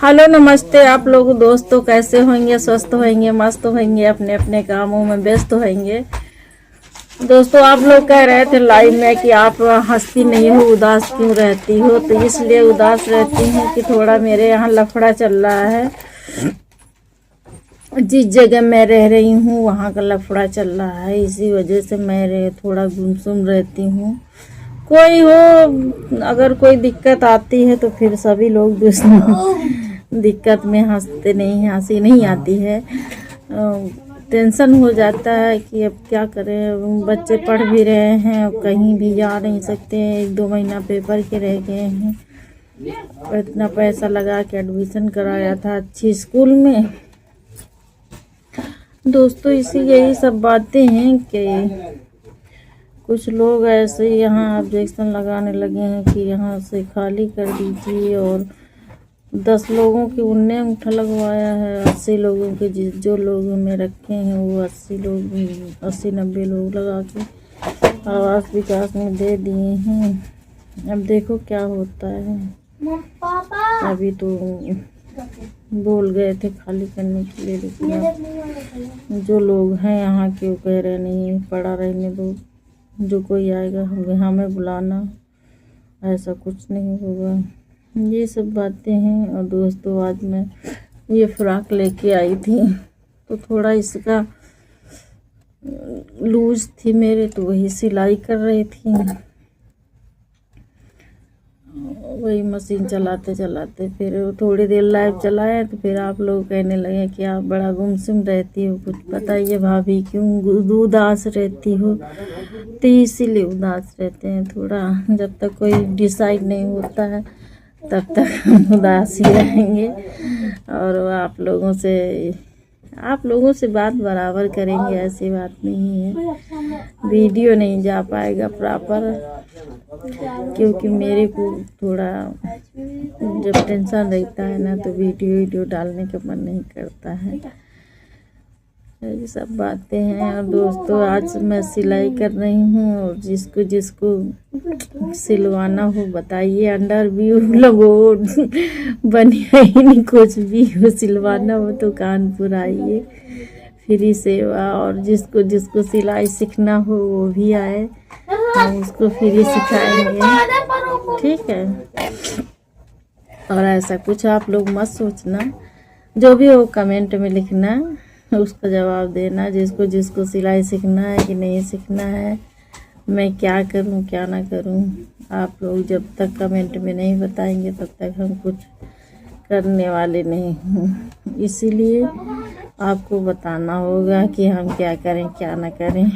Hello नमस्ते आप लोग दोस्तों, कैसे होंगे? स्वस्थ होंगे, मस्त होंगे, अपने अपने कामों में व्यस्त होंगे। दोस्तों, आप लोग कह रहे थे लाइव में कि आप हंसती नहीं हो, उदास क्यों रहती हो? तो इसलिए उदास रहती हूँ कि थोड़ा मेरे यहाँ लफड़ा चल रहा है। जिस जगह मैं रह रही हूँ वहाँ का लफड़ा चल रहा है, इसी वजह से मैं थोड़ा गुमसुम रहती हूँ। कोई हो, अगर कोई दिक्कत आती है तो फिर सभी लोग दिक्कत में हंसते नहीं, हंसी नहीं आती है। टेंशन हो जाता है कि अब क्या करें। बच्चे पढ़ भी रहे हैं, कहीं भी जा नहीं सकते हैं, 1-2 महीना पेपर के रह गए हैं। इतना पैसा लगा के एडमिशन कराया था अच्छी स्कूल में। दोस्तों, यही सब बातें हैं कि कुछ लोग ऐसे यहाँ ऑब्जेक्शन लगाने लगे हैं कि यहाँ से खाली कर दीजिए, और 10 लोगों के उनने अंगूठा लगवाया है। 80 लोगों के जो लोग में रखे हैं वो 80-90 लोग लगा के आवास विकास में दे दिए हैं। अब देखो क्या होता है। अभी तो बोल गए थे खाली करने के लिए, लेकिन जो लोग हैं यहाँ के वो कह रहे नहीं, पड़ा रहने दो, जो कोई आएगा हमें बुलाना, ऐसा कुछ नहीं होगा। ये सब बातें हैं। और दोस्तों, आज मैं ये फ्रॉक लेके आई थी तो थोड़ा इसका लूज थी मेरे, तो वही सिलाई कर रही थी। वही मशीन चलाते चलाते फिर थोड़ी देर लाइव चलाया तो फिर आप लोग कहने लगे कि आप बड़ा गुमसुम रहती हो, कुछ बताइए भाभी क्यों उदास रहती हो? तो इसीलिए उदास रहते हैं थोड़ा। जब तक कोई डिसाइड नहीं होता है तब तक हम उदास ही रहेंगे। और आप लोगों से बात बराबर करेंगे, ऐसी बात नहीं है। वीडियो नहीं जा पाएगा प्रॉपर, क्योंकि मेरे को थोड़ा जब टेंशन रहता है ना तो वीडियो डालने का मन नहीं करता है। ये सब बातें हैं। और दोस्तों, आज मैं सिलाई कर रही हूँ, और जिसको सिलवाना हो बताइए, अंडर व्यू लगो, बनियाइन कुछ भी हो सिलवाना हो तो कानपुर आइए, फ्री सेवा। और जिसको सिलाई सीखना हो वो भी आए, हम उसको फ्री सिखाएंगे, ठीक है? और ऐसा कुछ आप लोग मत सोचना, जो भी हो कमेंट में लिखना, उसका जवाब देना। जिसको सिलाई सीखना है कि नहीं सीखना है, मैं क्या करूं क्या ना करूं, आप लोग जब तक कमेंट में नहीं बताएंगे तब तक हम कुछ करने वाले नहीं हूँ। इसीलिए आपको बताना होगा कि हम क्या करें क्या ना करें।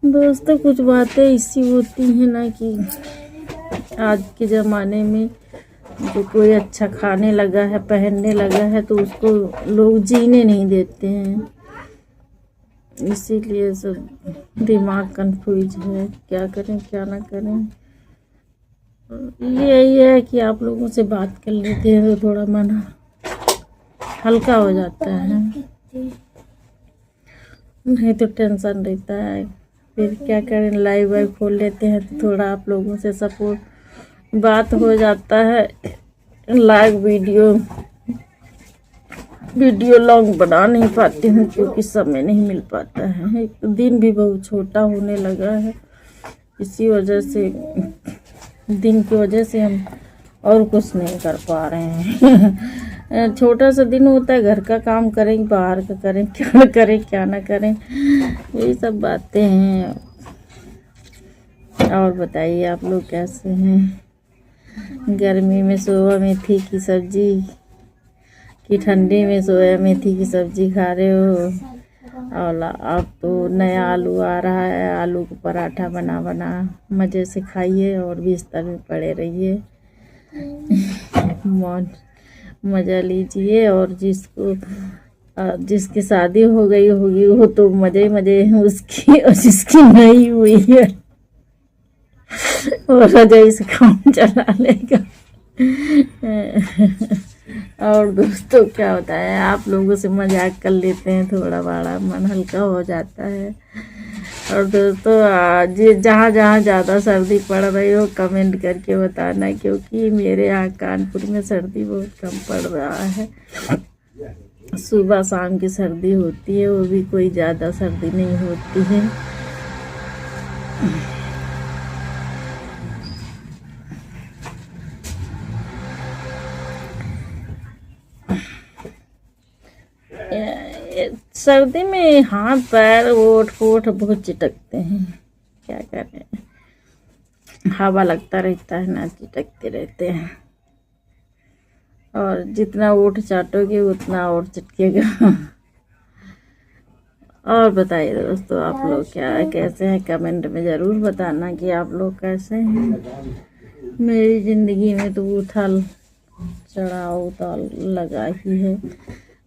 दोस्तों, कुछ बातें ऐसी होती हैं ना कि आज के ज़माने में जो कोई अच्छा खाने लगा है, पहनने लगा है, तो उसको लोग जीने नहीं देते हैं। इसीलिए सब दिमाग कंफ्यूज है, क्या करें क्या ना करें। यही है कि आप लोगों से बात कर लेते हैं तो थोड़ा मन हल्का हो जाता है, नहीं तो टेंशन रहता है। फिर क्या करें, लाइव खोल लेते हैं तो थोड़ा आप लोगों से सपोर्ट बात हो जाता है। लाइव वीडियो लॉन्ग बना नहीं पाती हूँ क्योंकि समय नहीं मिल पाता है। एक तो दिन भी बहुत छोटा होने लगा है, इसी वजह से दिन की वजह से हम और कुछ नहीं कर पा रहे हैं। छोटा सा दिन होता है, घर का काम करें, बाहर का करें, क्या ना करें, यही सब बातें हैं। और बताइए आप लोग कैसे हैं? गर्मी में सोया मेथी की सब्जी कि ठंडी में सोया मेथी की सब्जी खा रहे हो? और अब तो नया आलू आ रहा है, आलू का पराठा बना मज़े से खाइए और बिस्तर में पड़े रहिए, मज़ा लीजिए। और जिसकी शादी हो गई होगी वो तो मज़े हैं उसकी, और जिसकी नहीं हुई है वो रजाई से काम चला लेगा। और दोस्तों, क्या होता है, आप लोगों से मजाक कर लेते हैं, थोड़ा बड़ा मन हल्का हो जाता है। और दोस्तों आज जहाँ जहाँ ज़्यादा सर्दी पड़ रही हो कमेंट करके बताना, क्योंकि मेरे यहाँ कानपुर में सर्दी बहुत कम पड़ रहा है। सुबह शाम की सर्दी होती है, वो भी कोई ज़्यादा सर्दी नहीं होती है। सर्दी में हाथ पैर ओठ पोठ बहुत चिटकते हैं, क्या करें, हवा लगता रहता है ना, चिटकते रहते हैं। और जितना ओठ चाटोगे उतना और चिटकेगा। और बताइए दोस्तों, आप लोग क्या कैसे हैं, कमेंट में ज़रूर बताना कि आप लोग कैसे हैं। मेरी ज़िंदगी में तो उथल चढ़ाव उतार लगा ही है,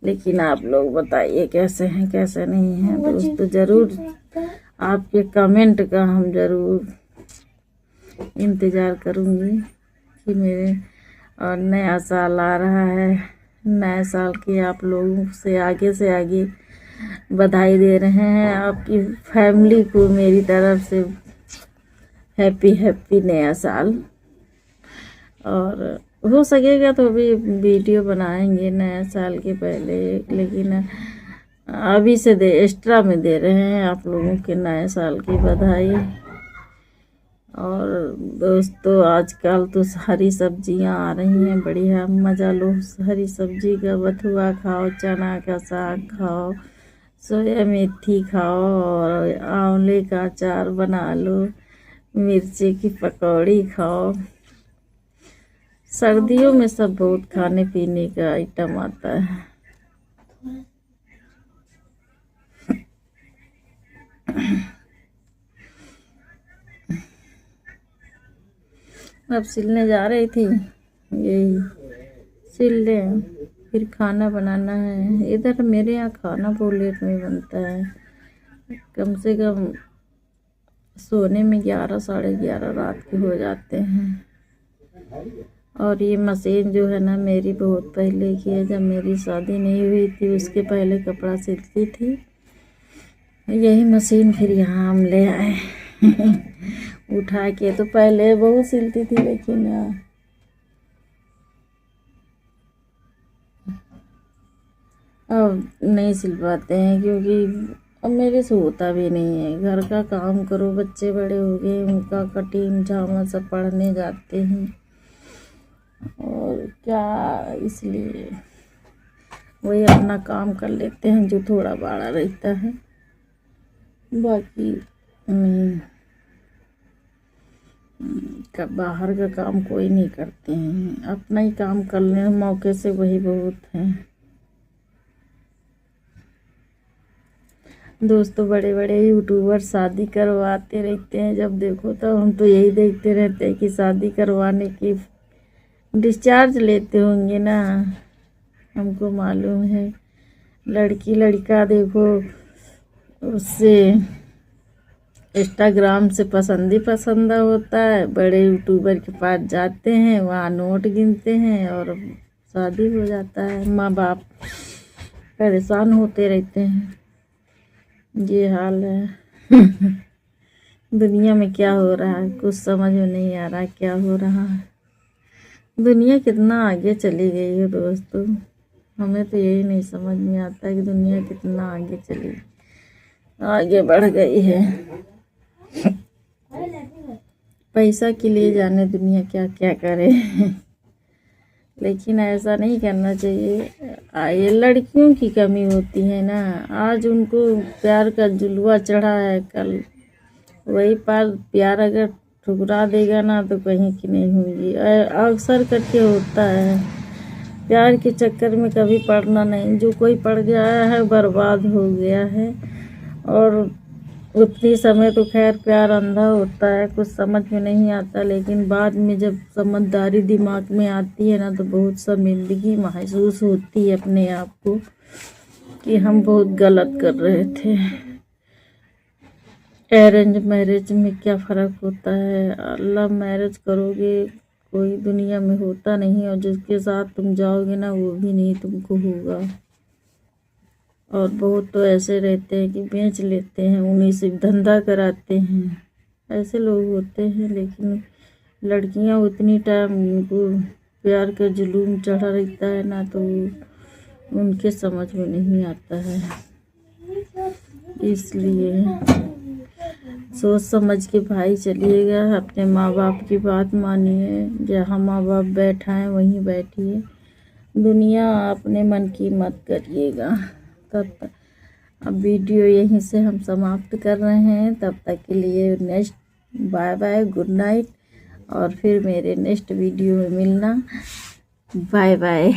लेकिन आप लोग बताइए कैसे हैं कैसे नहीं हैं दोस्तों। ज़रूर आपके कमेंट का हम ज़रूर इंतज़ार करूँगी कि मेरे और नया साल आ रहा है, नए साल की आप लोगों से आगे बधाई दे रहे हैं। आपकी फैमिली को मेरी तरफ से हैप्पी हैप्पी नया साल। और हो सकेगा तो अभी वीडियो बनाएंगे नया साल के पहले, लेकिन अभी से एक्स्ट्रा में दे रहे हैं आप लोगों के नए साल की बधाई। और दोस्तों आजकल तो हरी सब्जियां आ रही हैं, बढ़िया मज़ा लो हरी सब्जी का। बथुआ खाओ, चना का साग खाओ, सोया मेथी खाओ, और आंवले का अचार बना लो, मिर्ची की पकौड़ी खाओ। सर्दियों में सब बहुत खाने पीने का आइटम आता है। अब सिलने जा रही थी, यही सिल लें फिर खाना बनाना है। इधर मेरे यहाँ खाना बहुत लेट में बनता है, कम से कम सोने में 11 साढ़े 11 रात के हो जाते हैं। और ये मशीन जो है ना मेरी बहुत पहले की है, जब मेरी शादी नहीं हुई थी उसके पहले कपड़ा सिलती थी। यही मशीन फिर यहाँ हम ले आए उठा के। तो पहले बहुत सिलती थी, लेकिन अब नहीं सिल पाते हैं, क्योंकि अब मेरे से होता भी नहीं है। घर का काम करो, बच्चे बड़े हो गए, उनका कटिंग झामा सब पढ़ने जाते हैं, और क्या, इसलिए वही अपना काम कर लेते हैं जो थोड़ा बड़ा रहता है, बाकी नहीं। बाहर का काम कोई नहीं करते हैं, अपना ही काम करने मौके से वही बहुत है। दोस्तों बड़े बड़े यूट्यूबर शादी करवाते रहते हैं, जब देखो तो हम तो यही देखते रहते हैं कि शादी करवाने की डिस्चार्ज लेते होंगे ना, हमको मालूम है। लड़की लड़का देखो उससे इंस्टाग्राम से पसंद होता है, बड़े यूट्यूबर के पास जाते हैं, वहाँ नोट गिनते हैं और शादी हो जाता है। माँ बाप परेशान होते रहते हैं, ये हाल है। दुनिया में क्या हो रहा है कुछ समझ में नहीं आ रहा क्या हो रहा है। दुनिया कितना आगे चली गई है दोस्तों, हमें तो यही नहीं समझ में आता कि दुनिया कितना आगे बढ़ गई है। पैसा के लिए जाने दुनिया क्या क्या करे। लेकिन ऐसा नहीं करना चाहिए। ये लड़कियों की कमी होती है ना, आज उनको प्यार का जुलवा चढ़ा है, कल वही प्यार अगर ठुकरा देगा ना तो कहीं की नहीं होगी। अक्सर करके होता है, प्यार के चक्कर में कभी पड़ना नहीं, जो कोई पड़ गया है बर्बाद हो गया है। और उतनी समय तो खैर प्यार अंधा होता है, कुछ समझ में नहीं आता, लेकिन बाद में जब समझदारी दिमाग में आती है ना तो बहुत शर्मिंदगी महसूस होती है अपने आप को कि हम बहुत गलत कर रहे थे। अरेंज मैरिज में क्या फ़र्क होता है, लव मैरिज करोगे कोई दुनिया में होता नहीं, और जिसके साथ तुम जाओगे ना वो भी नहीं तुमको होगा। और बहुत तो ऐसे रहते हैं कि बेच लेते हैं, उन्हीं से धंधा कराते हैं, ऐसे लोग होते हैं। लेकिन लड़कियां उतनी टाइम उनको प्यार का जुलूम चढ़ा रहता है ना, तो उनके समझ में नहीं आता है। इसलिए सोच समझ के भाई चलिएगा, अपने माँ बाप की बात मानिए, जहाँ माँ बाप बैठाएं वहीं बैठिए, दुनिया अपने मन की मत करिएगा। तब तक अब वीडियो यहीं से हम समाप्त कर रहे हैं। तब तक के लिए next bye bye, good night, और फिर मेरे नेक्स्ट वीडियो में मिलना। Bye bye.